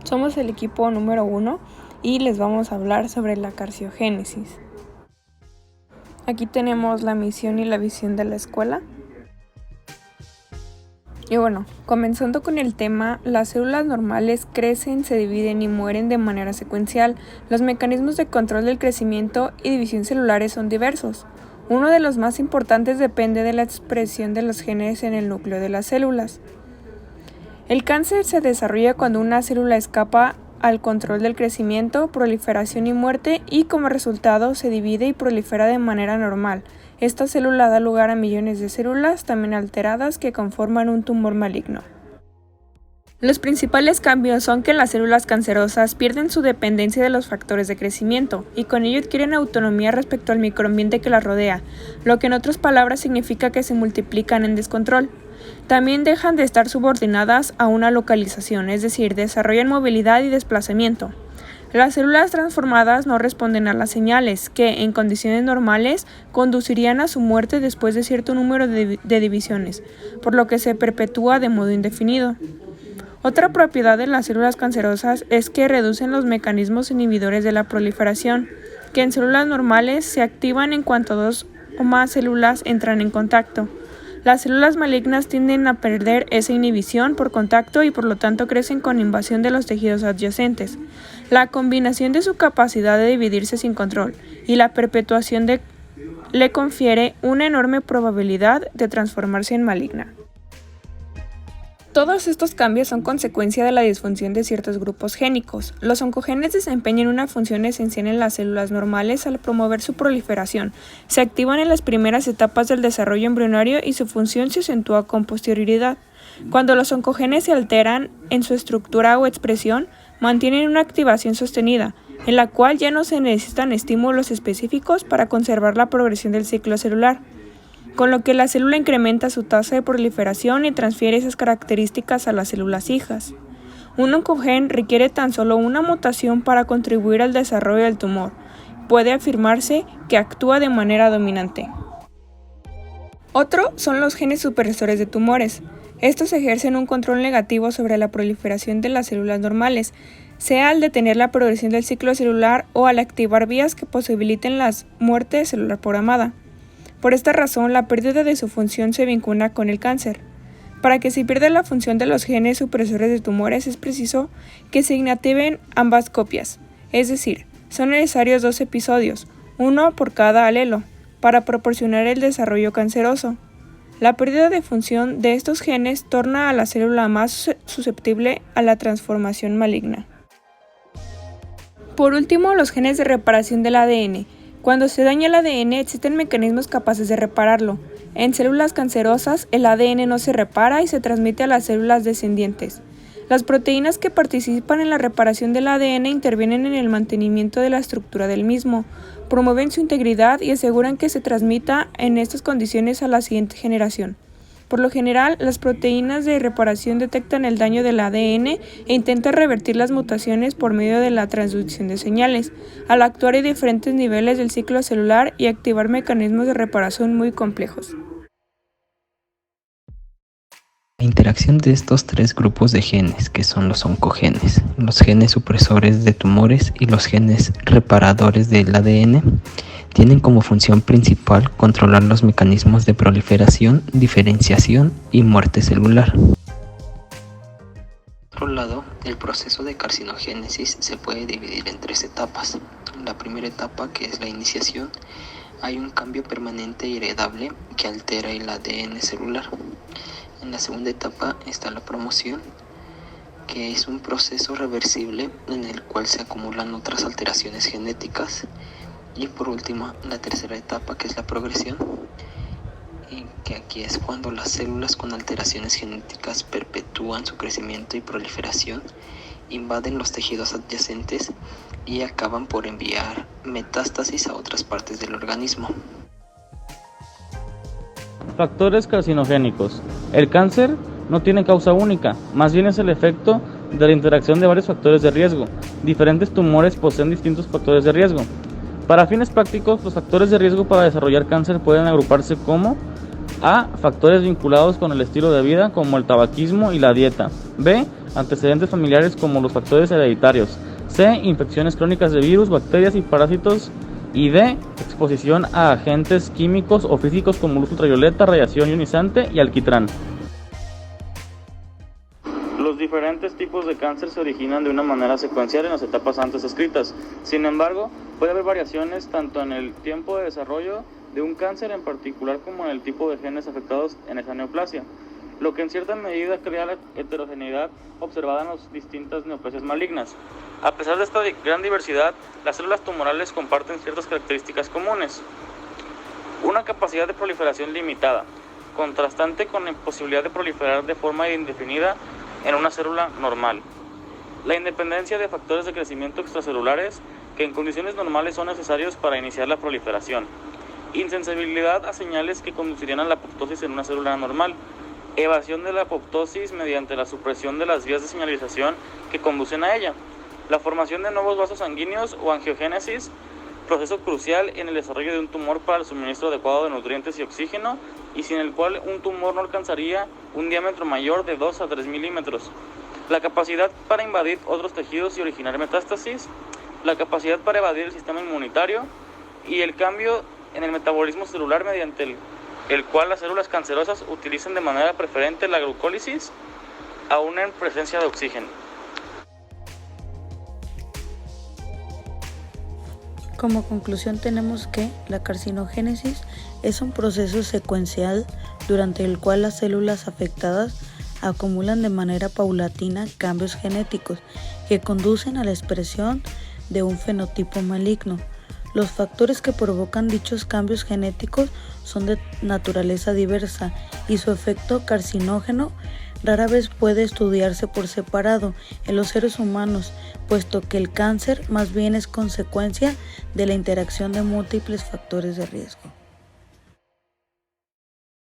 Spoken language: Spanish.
Somos el equipo número 1 y les vamos a hablar sobre la carciogénesis. Aquí tenemos la misión y la visión de la escuela. Y bueno, comenzando con el tema, las células normales crecen, se dividen y mueren de manera secuencial. Los mecanismos de control del crecimiento y división celulares son diversos. Uno de los más importantes depende de la expresión de los genes en el núcleo de las células. El cáncer se desarrolla cuando una célula escapa al control del crecimiento, proliferación y muerte y como resultado se divide y prolifera de manera normal. Esta célula da lugar a millones de células también alteradas que conforman un tumor maligno. Los principales cambios son que las células cancerosas pierden su dependencia de los factores de crecimiento y con ello adquieren autonomía respecto al microambiente que las rodea, lo que en otras palabras significa que se multiplican en descontrol. También dejan de estar subordinadas a una localización, es decir, desarrollan movilidad y desplazamiento. Las células transformadas no responden a las señales, que, en condiciones normales, conducirían a su muerte después de cierto número de divisiones, por lo que se perpetúa de modo indefinido. Otra propiedad de las células cancerosas es que reducen los mecanismos inhibidores de la proliferación, que en células normales se activan en cuanto dos o más células entran en contacto. Las células malignas tienden a perder esa inhibición por contacto y por lo tanto crecen con invasión de los tejidos adyacentes. La combinación de su capacidad de dividirse sin control y la perpetuación le confiere una enorme probabilidad de transformarse en maligna. Todos estos cambios son consecuencia de la disfunción de ciertos grupos génicos. Los oncogenes desempeñan una función esencial en las células normales al promover su proliferación. Se activan en las primeras etapas del desarrollo embrionario y su función se acentúa con posterioridad. Cuando los oncogenes se alteran en su estructura o expresión, mantienen una activación sostenida, en la cual ya no se necesitan estímulos específicos para conservar la progresión del ciclo celular, con lo que la célula incrementa su tasa de proliferación y transfiere esas características a las células hijas. Un oncogen requiere tan solo una mutación para contribuir al desarrollo del tumor. Puede afirmarse que actúa de manera dominante. Otro son los genes supresores de tumores. Estos ejercen un control negativo sobre la proliferación de las células normales, sea al detener la progresión del ciclo celular o al activar vías que posibiliten la muerte celular programada. Por esta razón, la pérdida de su función se vincula con el cáncer. Para que se pierda la función de los genes supresores de tumores es preciso que se inactiven ambas copias, es decir, son necesarios 2 episodios, uno por cada alelo, para proporcionar el desarrollo canceroso. La pérdida de función de estos genes torna a la célula más susceptible a la transformación maligna. Por último, los genes de reparación del ADN. Cuando se daña el ADN, existen mecanismos capaces de repararlo. En células cancerosas, el ADN no se repara y se transmite a las células descendientes. Las proteínas que participan en la reparación del ADN intervienen en el mantenimiento de la estructura del mismo, promueven su integridad y aseguran que se transmita en estas condiciones a la siguiente generación. Por lo general, las proteínas de reparación detectan el daño del ADN e intentan revertir las mutaciones por medio de la transducción de señales, al actuar en diferentes niveles del ciclo celular y activar mecanismos de reparación muy complejos. La interacción de estos 3 grupos de genes, que son los oncogenes, los genes supresores de tumores y los genes reparadores del ADN, tienen como función principal controlar los mecanismos de proliferación, diferenciación y muerte celular. Por otro lado, el proceso de carcinogénesis se puede dividir en 3 etapas. En la primera etapa, que es la iniciación, hay un cambio permanente y heredable que altera el ADN celular. En la segunda etapa está la promoción, que es un proceso reversible en el cual se acumulan otras alteraciones genéticas. Y por último, la tercera etapa, que es la progresión, y que aquí es cuando las células con alteraciones genéticas perpetúan su crecimiento y proliferación, invaden los tejidos adyacentes y acaban por enviar metástasis a otras partes del organismo. Factores carcinogénicos. El cáncer no tiene causa única, más bien es el efecto de la interacción de varios factores de riesgo. Diferentes tumores poseen distintos factores de riesgo. Para fines prácticos, los factores de riesgo para desarrollar cáncer pueden agruparse como A. Factores vinculados con el estilo de vida, como el tabaquismo y la dieta. B. antecedentes familiares como los factores hereditarios, C, infecciones crónicas de virus, bacterias y parásitos, y D, exposición a agentes químicos o físicos como luz ultravioleta, radiación ionizante y alquitrán. Los diferentes tipos de cáncer se originan de una manera secuencial en las etapas antes descritas. Sin embargo, puede haber variaciones tanto en el tiempo de desarrollo de un cáncer en particular como en el tipo de genes afectados en esa neoplasia, lo que en cierta medida crea la heterogeneidad observada en las distintas neoplasias malignas. A pesar de esta gran diversidad, las células tumorales comparten ciertas características comunes. Una capacidad de proliferación limitada, contrastante con la imposibilidad de proliferar de forma indefinida en una célula normal. La independencia de factores de crecimiento extracelulares que en condiciones normales son necesarios para iniciar la proliferación. Insensibilidad a señales que conducirían a la apoptosis en una célula normal. Evasión de la apoptosis mediante la supresión de las vías de señalización que conducen a ella. La formación de nuevos vasos sanguíneos o angiogénesis, proceso crucial en el desarrollo de un tumor para el suministro adecuado de nutrientes y oxígeno, y sin el cual un tumor no alcanzaría un diámetro mayor de 2 a 3 milímetros. La capacidad para invadir otros tejidos y originar metástasis, la capacidad para evadir el sistema inmunitario y el cambio en el metabolismo celular mediante el cual las células cancerosas utilizan de manera preferente la glucólisis, aún en presencia de oxígeno. Como conclusión tenemos que la carcinogénesis es un proceso secuencial durante el cual las células afectadas acumulan de manera paulatina cambios genéticos que conducen a la expresión de un fenotipo maligno. Los factores que provocan dichos cambios genéticos son de naturaleza diversa y su efecto carcinógeno rara vez puede estudiarse por separado en los seres humanos, puesto que el cáncer más bien es consecuencia de la interacción de múltiples factores de riesgo.